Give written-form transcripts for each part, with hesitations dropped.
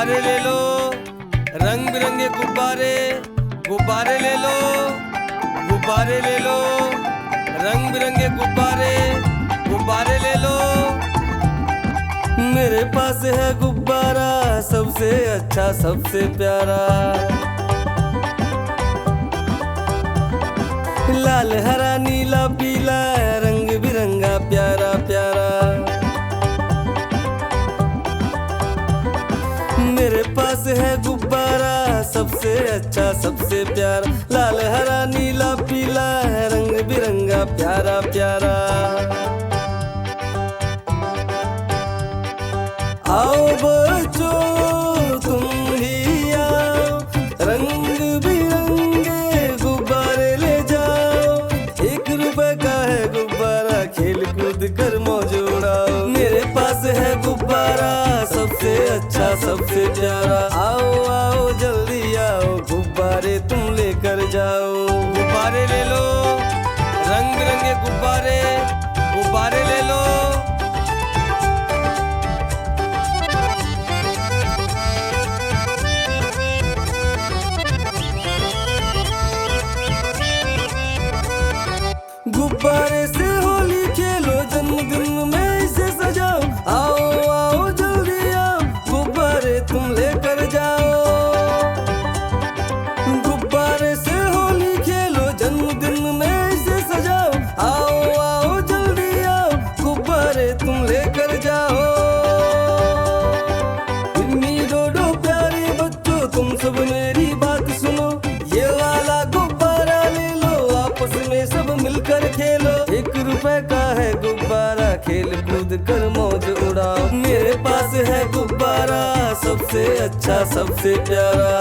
गुब्बारे ले लो, रंग बिरंगे गुब्बारे। गुब्बारे ले लो, गुब्बारे ले लो, रंग बिरंगे गुब्बारे। गुब्बारे ले लो। मेरे पास है गुब्बारा सबसे अच्छा सबसे प्यारा। लाल हरा नीला पीला रंग बिरंगा प्यारा प्यारा। मेरे पास है गुब्बारा सबसे अच्छा सबसे प्यारा। लाल हरा नीला पीला रंग बिरंगा प्यारा प्यारा। आओ बच्चों तुम भी आओ, रंग बिरंगे गुब्बारे ले जाओ। 1 रुपए का है गुब्बारा, खेल कूद कर मौज उड़ाओ। मेरे पास है गुब्बारा सबसे अच्छा सबसे प्यारा। आओ आओ जल्दी आओ, गुब्बारे तुम लेकर जाओ। गुब्बारे ले लो, रंग बिरंगे गुब्बारे। गुब्बारे ले लो। गुब्बारे से होली खेलो, जन्मदिन में इसे सजाओ। आओ आओ जल्दी आओ, गुब्बारे तुम लेकर जाओ। गुब्बारे से होली खेलो, जन्मदिन में इसे सजाओ। आओ आओ जल्दी आओ, गुब्बारे तुम लेकर जाओ। इन्नी डोडो प्यारे बच्चों तुम सब मेरी बात सुनो। ये वाला गुब्बारा ले लो, आपस में सब मिलकर खेलो। 1 रुपए का है गुब्बारा, खेल कूद कर मौज उड़ाओ। मेरे पास है गुब्बारा सबसे अच्छा सबसे प्यारा।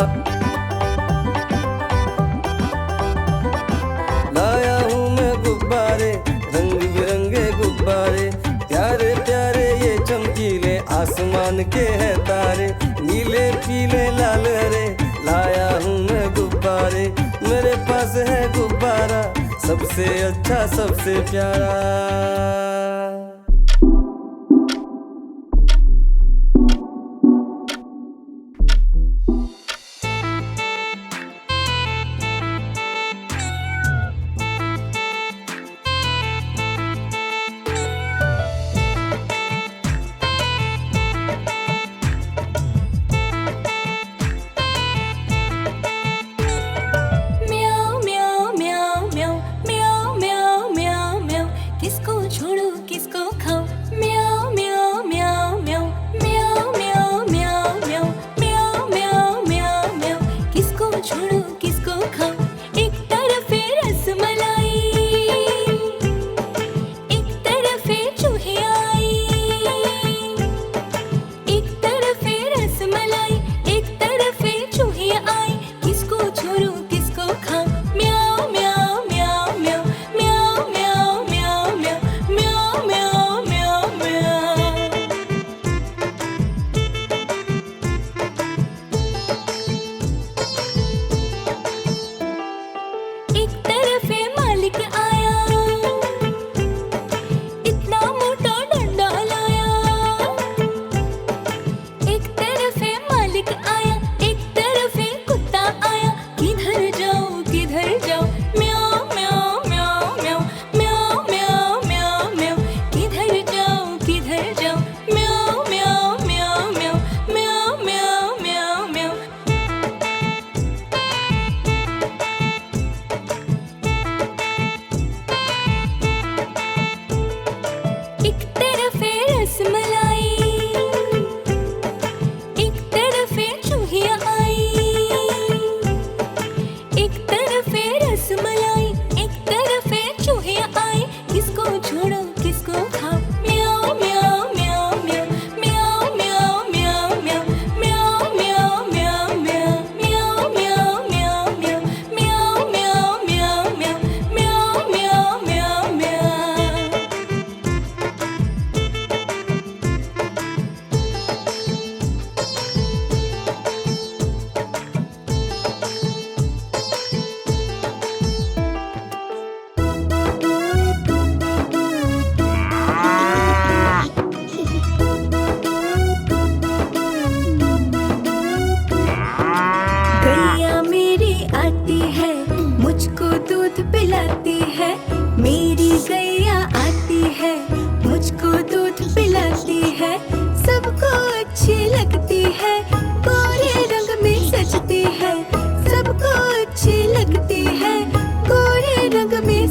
लाया हूँ मैं गुब्बारे, रंग बिरंगे गुब्बारे। प्यारे प्यारे ये चमकीले आसमान के हैं तारे। नीले पीले लाल हरे लाया हूँ मैं गुब्बारे। मेरे पास है गुब्बारा सबसे अच्छा सबसे प्यारा। म्याऊ म्याऊ म्याऊ म्याऊ म्याऊ म्याऊ म्याऊ म्याऊ, किसको छोड़ू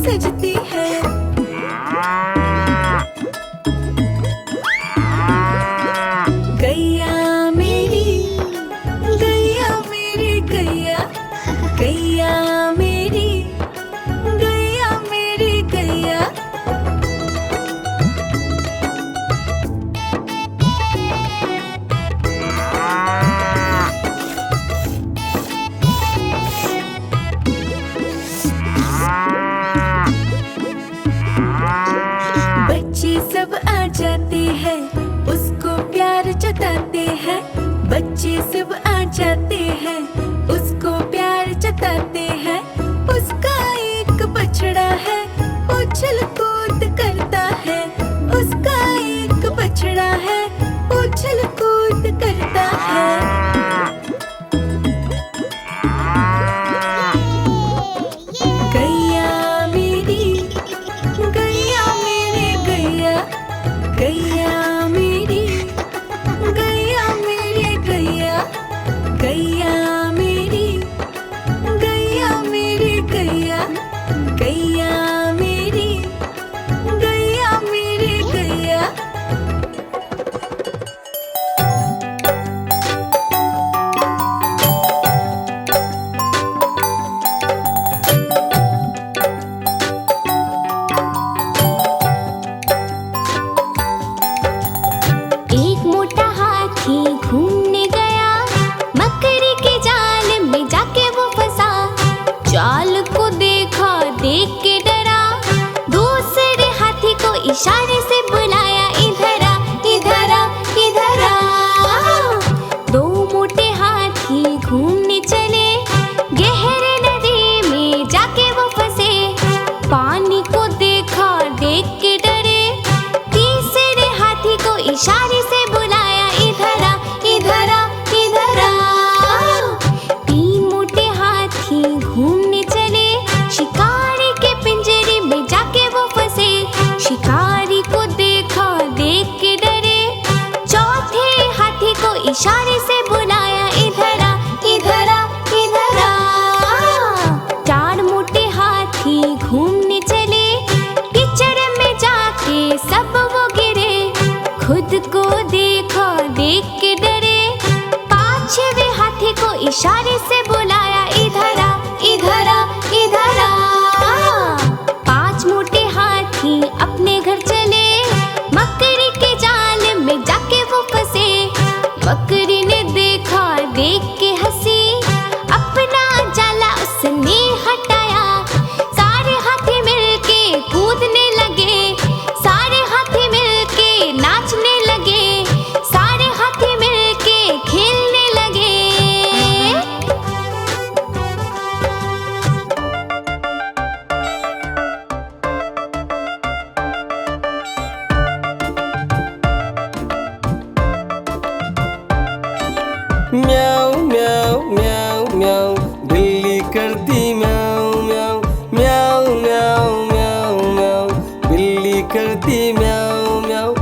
सजती है। गैया मेरी गैया मेरी गैया, गैया मेरी गैया मेरी गैया। बच्चे सब आ जाते हैं, उसको प्यार जताते हैं। बच्चे सब आ जाते हैं, उसको प्यार जताते हैं। उसका एक बछड़ा है, उछल कूद करता है। उसका एक बछड़ा है, उछल कूद करता है। गैया मेरी गैया मेरी गैया, गैया मेरी गैया मेरी गैया, गैया मेरी गैया मेरी गैया, गैया मेरी गैया मेरी गैया। एक मोटा हाथी घूमने गया, मकड़ी के जाल में जाके वो फंसा। जाल को देखा, देख के डरा, दूसरे हाथी को इशारे से बुलाया, इधर आ इधर आ इधर आ। दो मोटे हाथी घूमने चले, गहरे नदी में जाके वो फंसे। पानी को देखा, देख के डरे, तीसरे हाथी को इशारे से बुलाया, इधर आ इधर आ इधर आ। तीन मोटे हाथी घूमने चले, शिकारी के पिंजरे में जाके वो फंसे। शिकारी को देखा, देख के डरे, चौथे हाथी को इशारे से बुलाया, इधर आ इधर आ इधर आ। चार मोटे हाथी घूमने चले, कीचड़ में जाके सब वो गिरे। खुद को देखा, देख के डरे, पांचवे हाथी को इशारे से बुलाया, इधर आ इधर आ इधर आ। पांच मोटे हाथी अपने घर चले, मकड़ी के जाल में जाके वो फंसे। मकड़ी ने देखा, देख के हंसी, अपना जाला उसने हटाया। सारे हाथी मिलके कूदने लगे, सारे हाथी मिलके नाचने लगे, सारे हाथी मिलके खेलने लगे। म्याऊ म्याऊ म्याऊ म्याऊ, बिल्ली करती म्याऊ म्याऊ। म्याऊ म्याऊ म्याऊ म्याऊ, बिल्ली करती म्याऊ म्याऊ।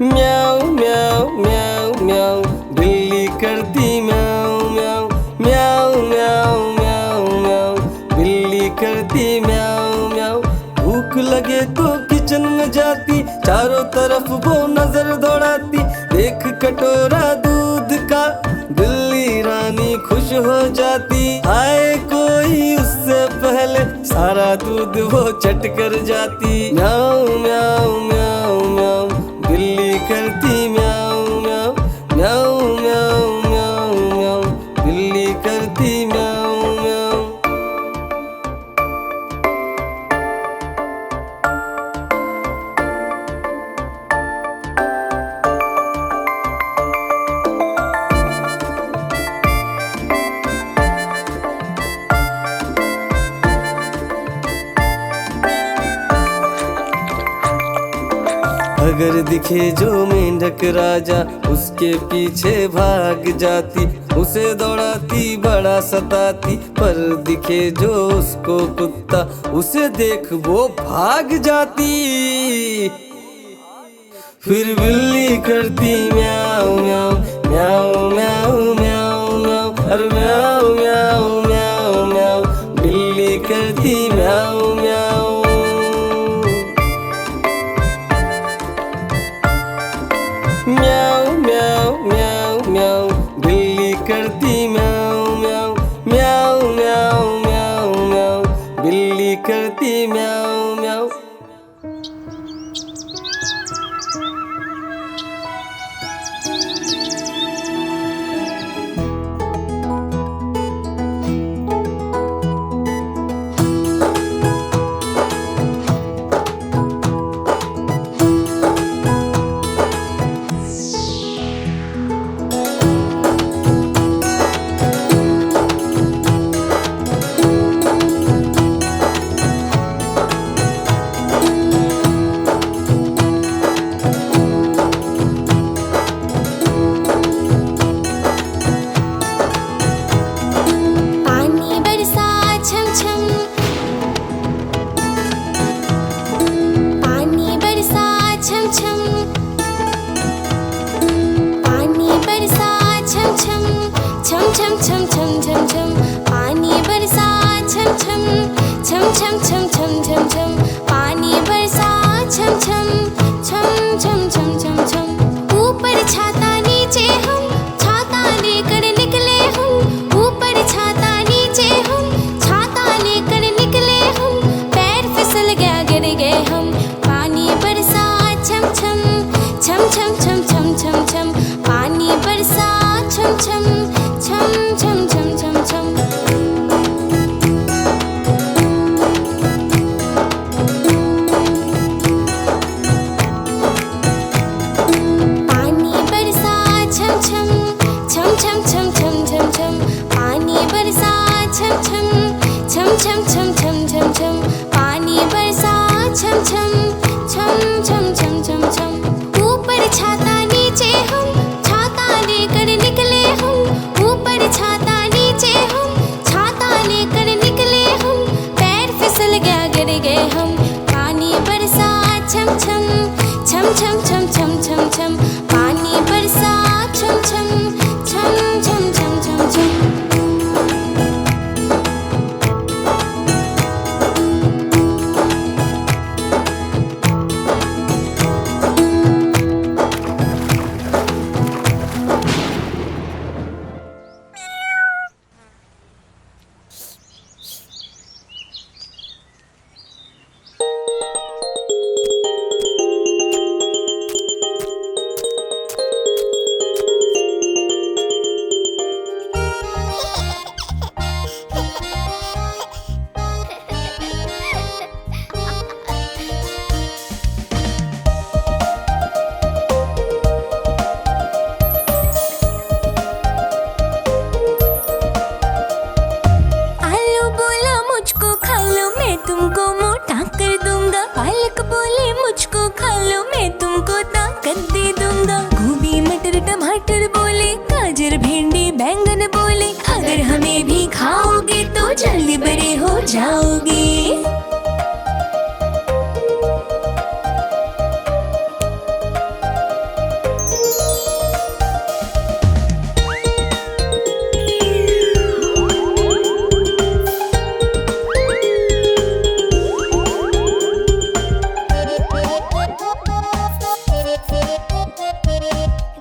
म्याऊ म्याऊ म्याऊ म्याऊ, बिल्ली करती म्याऊ म्याऊ। म्याऊ म्याऊ म्याऊ म्याऊ, बिल्ली करती म्याऊ म्याऊ। भूख लगे तो किचन में जाती, चारों तरफ वो नजर दौड़ाती। देख कटोरा दूध का, बिल्ली रानी खुश हो जाती। आए कोई उससे पहले, सारा दूध वो चट कर जाती। म्याऊ म्याऊ म्याऊ म्याऊ, बिल्ली करती म्याऊ म्याऊ। म्याऊ म्याऊ म्याऊ म्याऊ, बिल्ली करती म्याऊ म्याऊ। अगर दिखे जो मेंढक राजा, उसके पीछे भाग जाती। उसे दौड़ाती, बड़ा सताती, पर दिखे जो उसको कुत्ता, उसे देख वो भाग जाती। फिर बिल्ली करती म्याऊ म्याऊ म्याऊ म्याऊ म्याऊ म्याऊ, अरे म्याऊ म्याऊ म्याऊ म्याऊ, बिल्ली करती म्याऊ म्याऊ। म्याऊ म्याऊ म्याऊ म्याऊ, बिल्ली करती म्याऊ म्याऊ म्याऊ म्याऊ म्याऊ म्याऊ, बिल्ली करती म्याऊ म्याऊ।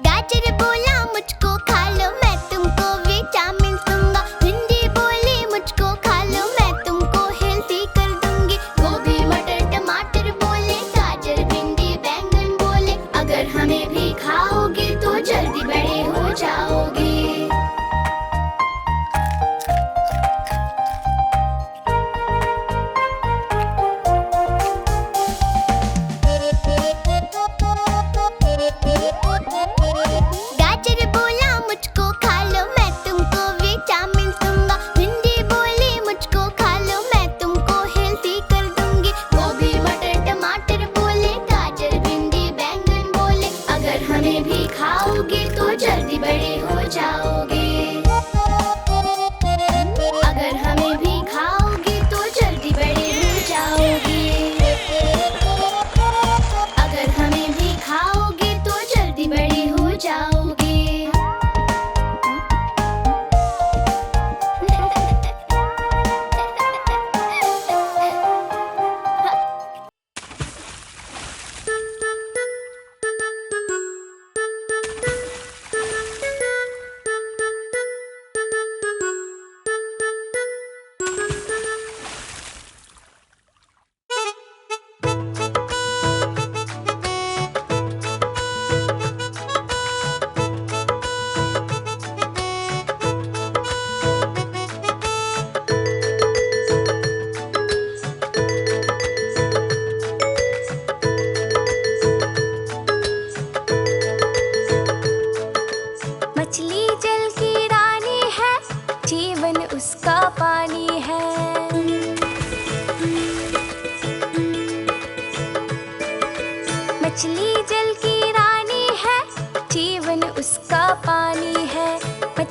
गाजर बोला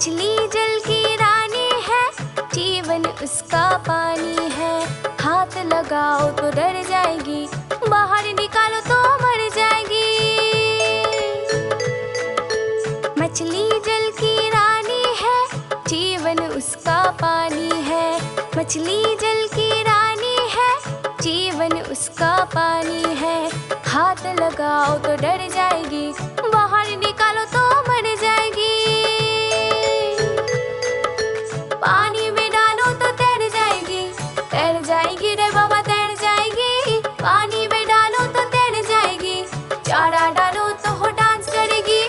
मछली जल की रानी है, जीवन उसका पानी है। हाथ लगाओ तो डर जाएगी, बाहर निकालो तो मर जाएगी। मछली जल की रानी है, जीवन उसका पानी है। मछली जल की रानी है, जीवन उसका पानी है। हाथ लगाओ तो डर जाएगी, बाहर निकालो तो मर जाएगी। पानी में डालो तो तैर जाएगी रे बाबा तैर जाएगी। पानी में डालो तो तैर जाएगी, चारा डालो तो हो डांस करेगी।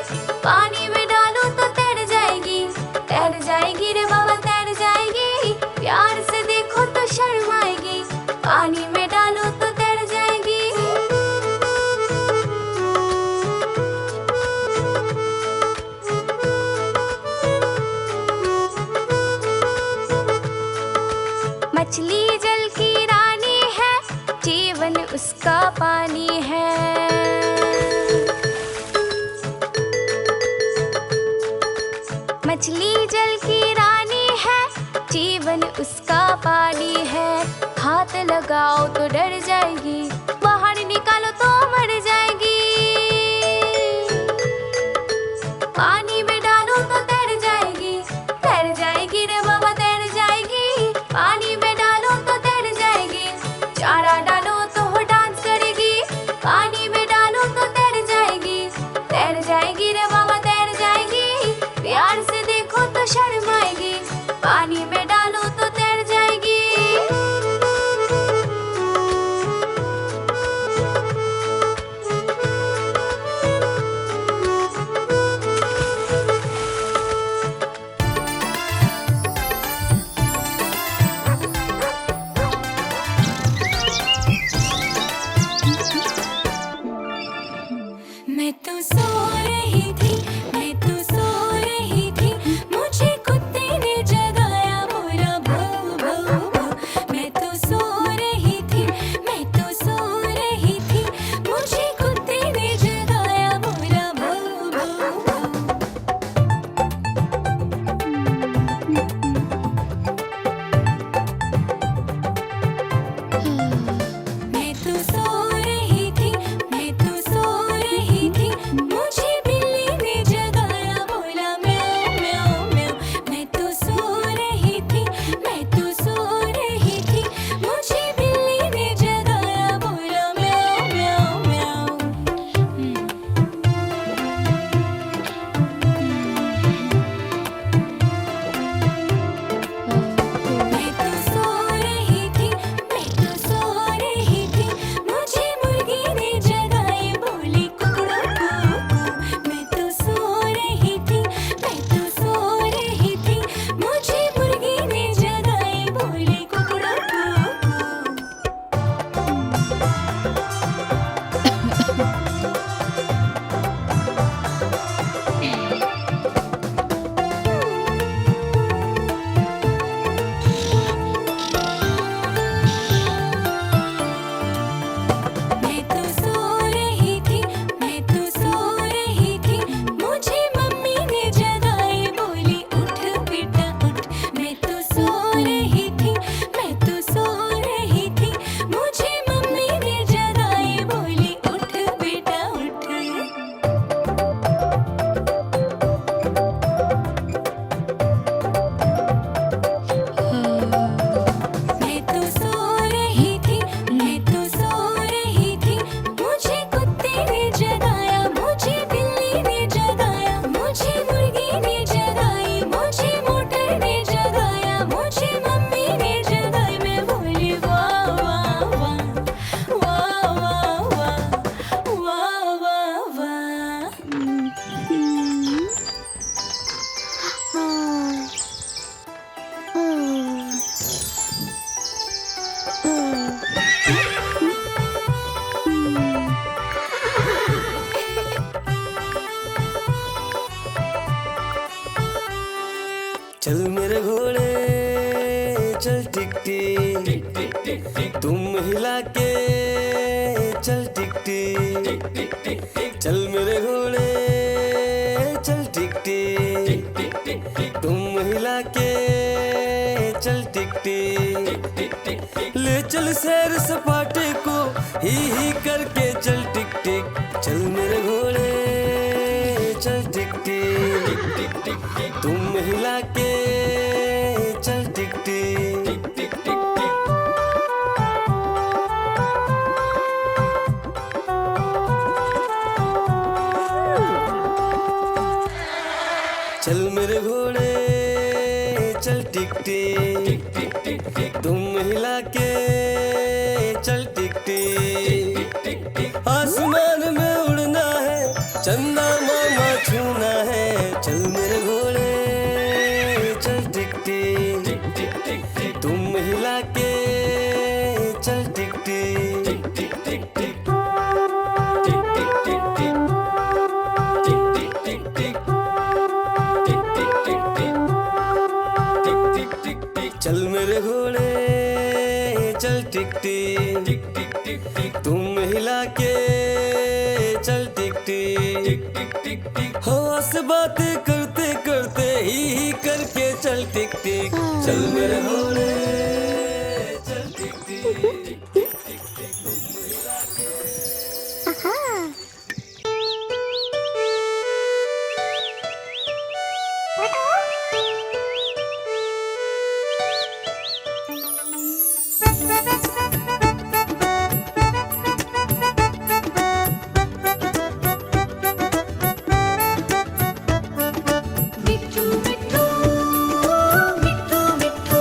पानी में डालो तो तैर जाएगी रे बाबा तैर जाएगी। प्यार से देखो तो शर्माएगी, पानी में डालो तो तैर जाएगी। मछली जल की रानी है, जीवन उसका पानी है। मछली जल की रानी है, जीवन उसका पानी है। हाथ लगाओ तो डर जाएगी, बाहर निकालो तो मर जाएगी। पानी में डालो तो तैर जाएगी रे बाबा तैर जाएगी। पानी में डालो तो तैर जाएगी, चारा डालो तो हो डांस करेगी। पानी में डालो तो तैर जाएगी रे बाबा तैर जाएगी। प्यार से देखो तो शर्माएगी, पानी में डालो तो तैर जाएगी। मैं तो सो रही थी, मैं तो सो रही थी, मुझे कुत्ते ने जगाया, बोला भौ भौ भौ। मैं तो सो रही थी, मैं तो सो रही थी, मुझे कुत्ते ने जगाया, बोला भौ भौ भौ। मैं तो सो रही थी, मैं तो सो रही थी, मुझे बिल्ली ने जगाया, बोला म्याऊं म्याऊं म्याऊं। मैं तो सो रही थी, मैं तो सो रही थी, मुझे बिल्ली ने जगाया, बोला म्याऊं म्याऊं म्याऊं। मैं तो सो रही थी, मैं तो सो रही थी, मुझे मुर्गी ने जगाए, बोली कुकड़ू कुकू। मैं तो सो रही थी, मैं तो सो रही थी, मुझे मुर्गी ने जगाए, बोली कुकड़ू कुकू। मैं तो सो रही थी, मैं तो सो रही थी, मुझे मम्मी ने जगाए, बोली उठ बेटा उठ। मैं तो सो रही थी, मैं तो सो रही थी, मुझे मम्मी ने जगाए, बोली उठ बेटा उठ। मैं तो सो रही थी, मैं तो सो रही थी, मुझे कुत्ते ने जगाया, मुझे बिल्ली ने जगाया, मुझे मुर्गी ने जगाई, मुझे मोटर ने जगाया, मुझे मम्मी ने जगाई। मैं बोली वाह वाह वाह, वाह वाह वाह, वाह वाह वाह। चल मेरे घोड़े चल टिक टिक, तुम हिला के चल टिक टिक। चल मेरे घोड़े चल टिक टिक, ले चल सैर सपाटे को ही करके चल टिक टिक, चल मेरे घोड़े चल टिक टिक टिक टिक टिक, तुम हिला के चल टिक टिक टिक टिक टिक टिक। चल मेरे घोड़े चल टिक टिक टिक टिक टिक, तुम हिला के चल टिक टिक टिक टिक। आसमान में उड़ना है, चंदा मामा छूना है, चल मेरे घोड़े चल टिक टिक टिक टिक टिक, तुम हिला के चल टिक टिक टिक टिक टिक टिक टिक टिक टिक टिक टिक टिक टिक टिक टिक टिक। चल मेरे घोड़े चल टिक टिक टिक टिक टिक टिक, तुम हिला के चल टिक टिक टिक टिक टिक। हवा से बातें करते करते ही करके चल टिक टिक, चल मेरे घोड़े चल टिक टिक टिक टिक टिक टिक, तुम हिला के। मिट्ठू मिट्ठू मिट्ठू मिट्ठू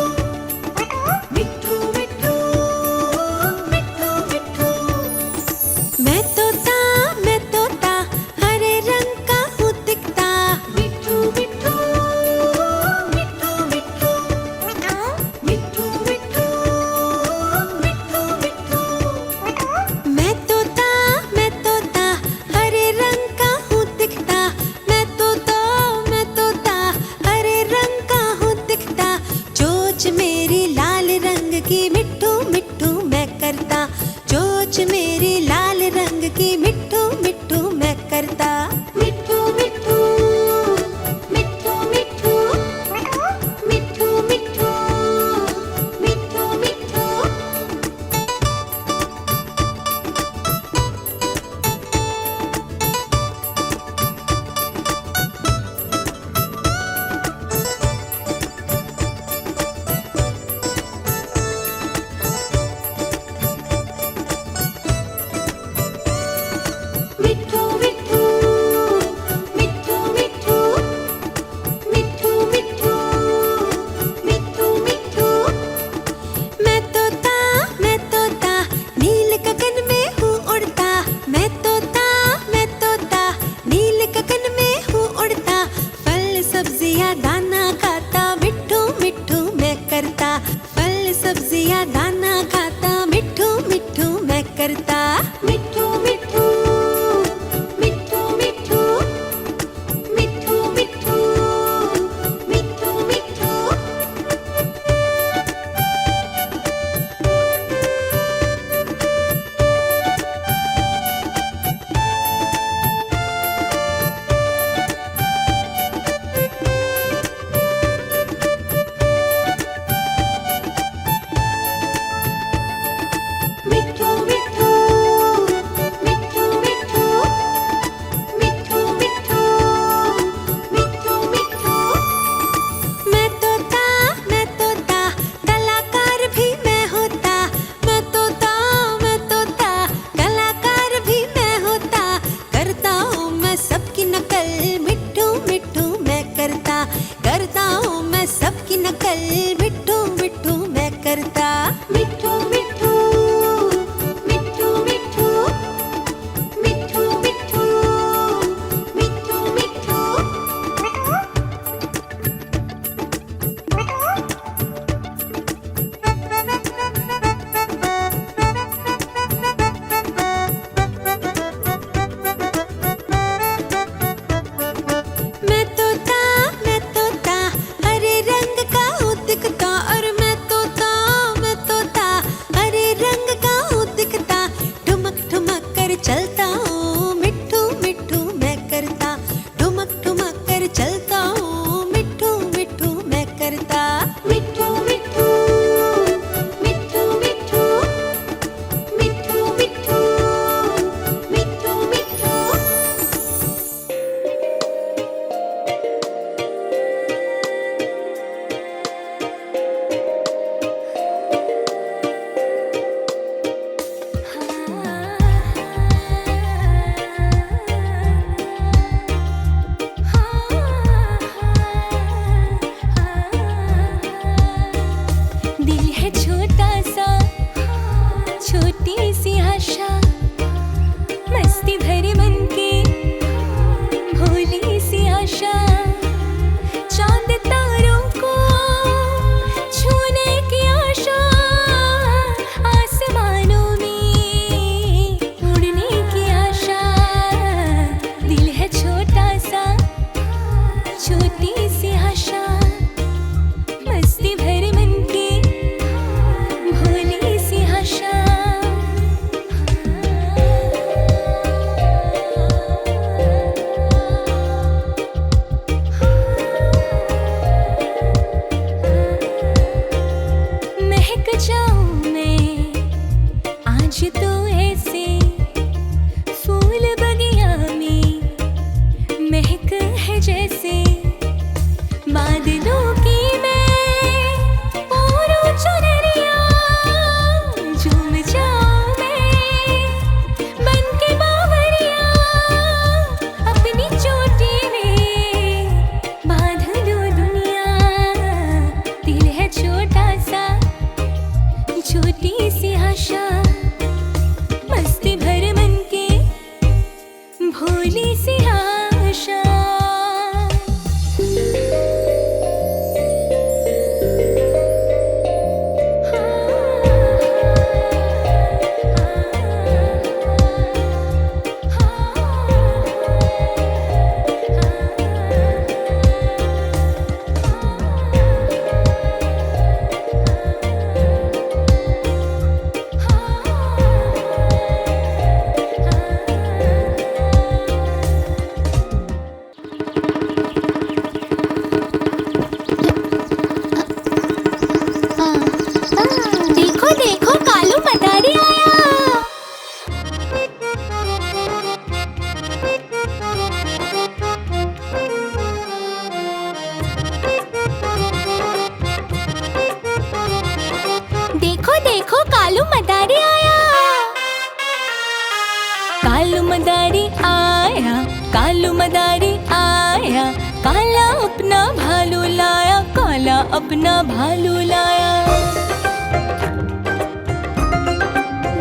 अपना भालू लाया, काला अपना भालू लाया।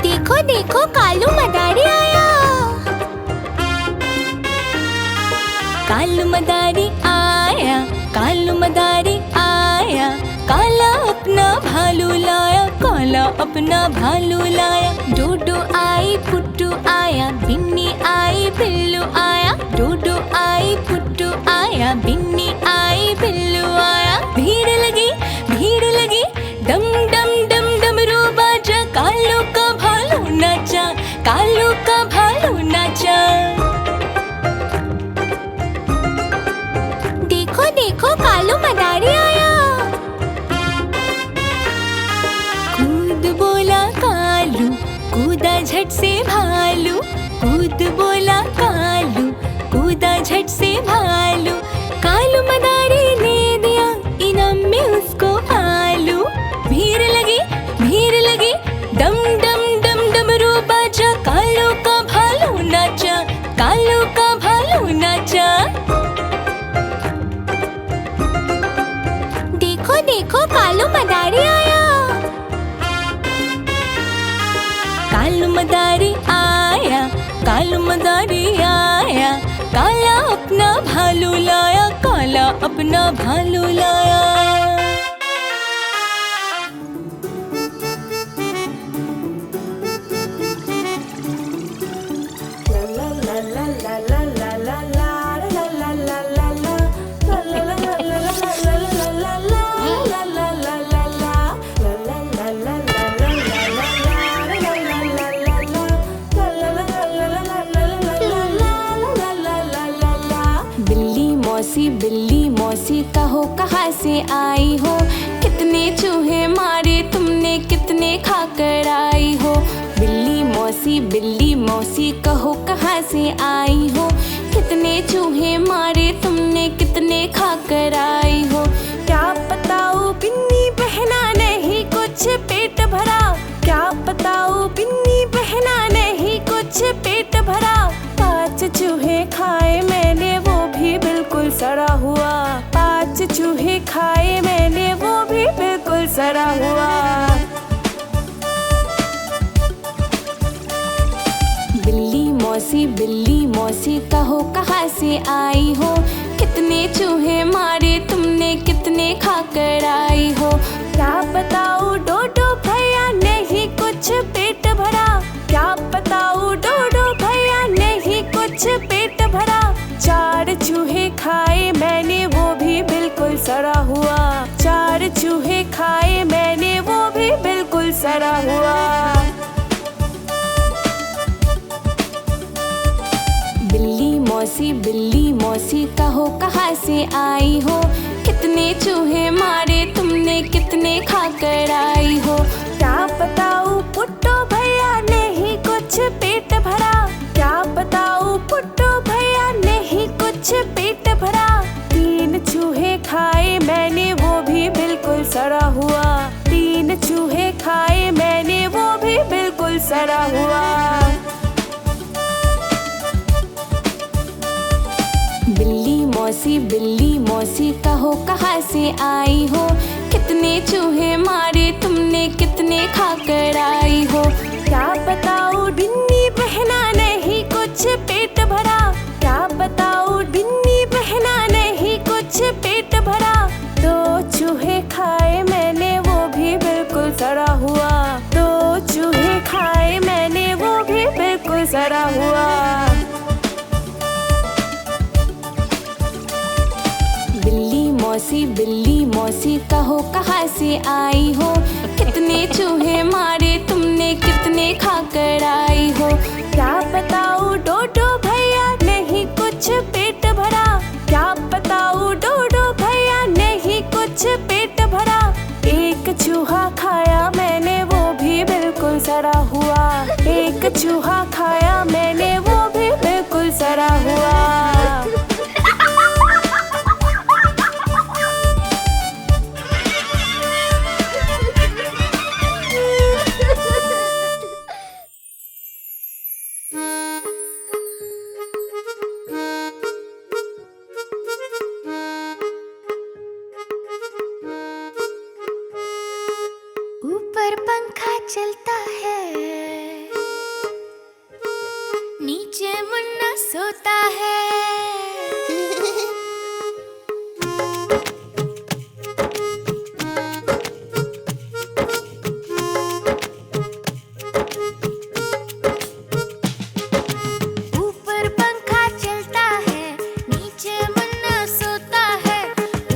देखो देखो कालू मदारी आया। कालू मदारी आया, कालू मदारी आया, काला अपना भालू लाया, काला अपना भालू लाया। डोडो आई पुट्टू आया, बिन्नी आई बिल्लू आया, डोडो आई पुट्टू आया, बिन्नी आई बिल्लू आया। भीड़ लगी, डम डम डम डमरू बाजा, कालू का भालू नाचा, कालू का भालू नाचा। देखो देखो कालू मदारी आया। कूद बोला कालू, कूदा झट से भालू, कूद बोला कालू, कूदा झट से भालू। कालू मदारी ने दिया इनाम में उसको आलू। भीड़ लगी, डम डम डम डमरू बाजा, कालू का भालू नाचा, कालू का भालू नाचा। देखो देखो कालू मदारी आया। कालू मदारी आया, कालू मदारी आया, काला अपना भालू लाया, काला अपना भालू लाया। बिल्ली मौसी कहो कहाँ से आई हो, कितने चूहे मारे तुमने, कितने खाकर आई हो। बिल्ली मौसी कहो कहाँ से आई हो, कितने चूहे मारे तुमने, कितने खाकर आई हो। क्या बताओ बिन्नी बहना नहीं कुछ पेट भरा, क्या बताओ बिन्नी बहना नहीं कुछ पेट भरा। 5 चूहे खाए मैंने वो भी बिल्कुल सड़ा हुआ, 5 चूहे खाए मैंने वो भी बिल्कुल सड़ा हुआ। बिल्ली मौसी कहो कहाँ से आई हो, कितने चूहे मारे तुमने, कितने खाकर आई हो। क्या बताओ डोडो भैया नहीं कुछ पेट भरा, क्या बताओ डोडो भैया नहीं कुछ पेट भरा। 4 चूहे खाए मैंने वो भी बिल्कुल सड़ा हुआ, 4 चूहे खाए मैंने वो भी बिल्कुल सड़ा हुआ। बिल्ली मौसी कहो कहाँ से आई हो, कितने चूहे मारे तुमने, कितने खाकर आई हो। क्या बताओ पुट्टो भैया नहीं कुछ पेट भरा, क्या बताओ पुट्टो भैया नहीं कुछ पेट भरा। 3 चूहे खाए मैंने वो भी बिल्कुल सड़ा हुआ, 3 चूहे खाए मैंने वो भी बिल्कुल सड़ा हुआ। बिल्ली मौसी कहो कहाँ से आई हो, कितने चूहे मारे तुमने, कितने खाकर आई हो। क्या बताओ बिन्नी बहना नहीं कुछ पेट भरा, क्या बताओ बिन्नी बहना नहीं कुछ पेट भरा। 2 चूहे खाए मैंने वो भी बिल्कुल सड़ा हुआ, 2 चूहे खाए मैंने वो भी बिल्कुल सड़ा हुआ। बिल्ली मौसी कहो कहाँ से आई हो, कितने चूहे मारे तुमने, कितने खाकर आई हो। क्या बताओ डोडो भैया नहीं कुछ पेट भरा, क्या बताओ डोडो भैया नहीं कुछ पेट भरा। 1 चूहा खाया मैंने वो भी बिल्कुल सड़ा हुआ, 1 चूहा खाया मैंने वो भी बिल्कुल सड़ा हुआ। चलता है, नीचे मुन्ना सोता है। ऊपर पंखा चलता है, नीचे मुन्ना सोता है।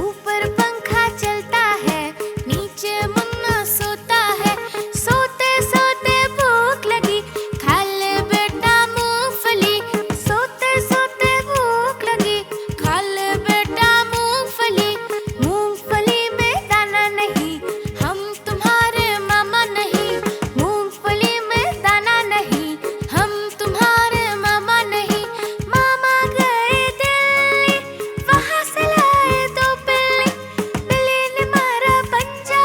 ऊपर पंखा चलता है, नीचे मुन्ना सोता है। सोते सोते भूख लगी, खा ले बेटा मूंगफली। सोते सोते भूख लगी, खा ले बेटा मूंगफली। मूंगफली में दाना नहीं, हम तुम्हारे मामा नहीं। मूंगफली में दाना नहीं, हम तुम्हारे मामा नहीं। मामा गए दिल्ली, वहाँ से लाए दो बिल्ली। बिल्ली ने मारा पंजा,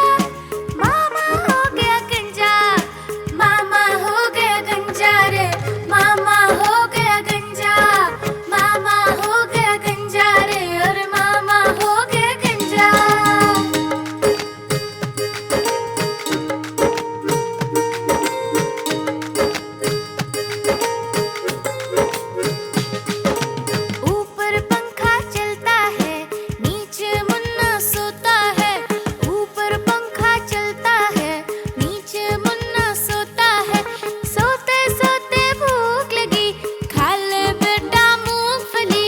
मामा हो गया गंजा। मामा हो गया गंजा रे, मामा हो गया गंजा। मामा हो गया गंजा रे, और मामा हो गया गंजा। ऊपर पंखा चलता है, नीचे मुन्ना सोता है। ऊपर पंखा चलता है, नीचे मुन्ना सोता है। सोते सोते भूख लगी, खा ले बेटा मूंगफली।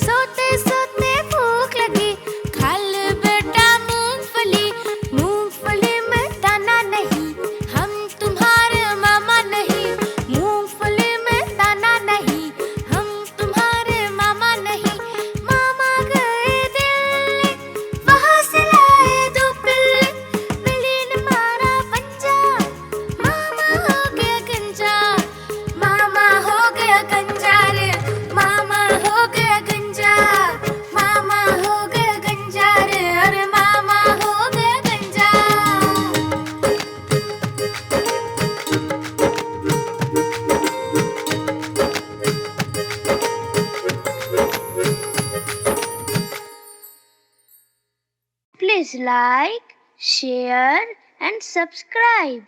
सोते सोते भूख लगी, खा ले बेटा मूंगफली। मूंगफली में दाना नहीं, हम तुम्हारे मामा नहीं। मूंगफली में दाना नहीं, हम तुम्हारे मामा नहीं। मामा गए दिल्ली, वहाँ से लाए दो बिल्ली। बिल्ली ने मारा पंजा, मामा हो गया गंजा। मामा हो गया गंजा रे, मामा हो गया गंजा। मामा हो गया गंजा रे, अरे मामा हो गया गंजा। Please like, share and subscribe.